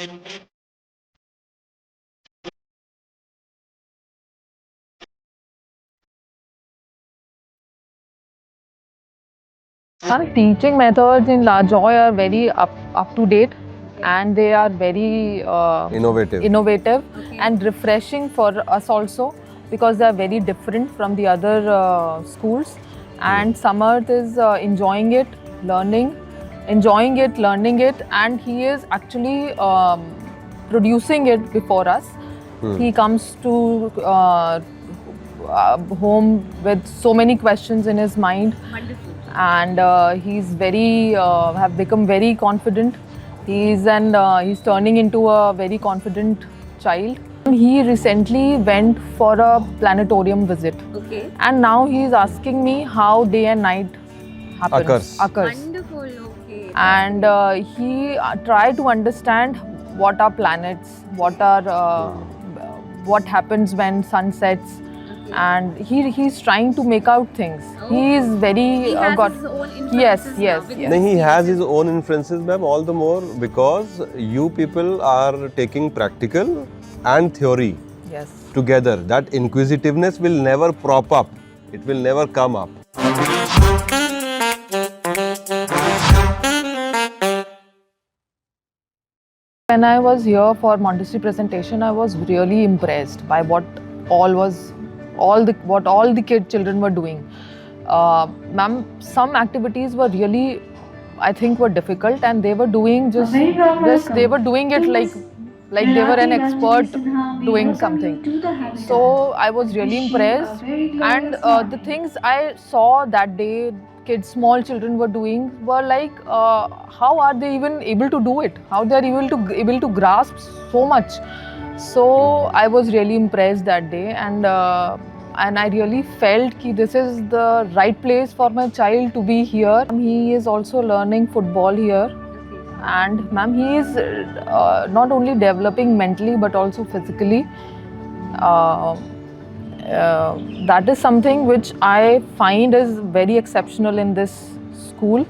Our teaching methods in La Joy are very up to date, and they are very innovative and refreshing for us also, because they are very different from the other schools. And Samarth is enjoying it, learning it, and he is actually producing it before us. He comes to home with so many questions in his mind. Wonderful. And he's have become very confident. He's turning into a very confident child. He recently went for a planetarium visit, Okay. and now he's asking me how day and night Occurs. Wonderful. Okay. And he tried to understand what are planets, what happens when sun sets, and he's trying to make out things. He is very He has got his own yes, influences yes, now with yes. No, he has his own inferences, ma'am, all the more because you people are taking practical and theory Yes. together. That inquisitiveness will never prop up. It will never come up. When I was here for Montessori presentation, I was really impressed by what all the children were doing. Ma'am, some activities were really, I think, were difficult, and they were doing they were doing it like they were an expert doing something. So I was really impressed, and the things I saw that day, small children were doing, were like, how are they even able to do it? How they are able to grasp so much? So I was really impressed that day, and I really felt that this is the right place for my child to be here. He is also learning football here. And ma'am, he is not only developing mentally but also physically. That is something which I find is very exceptional in this school.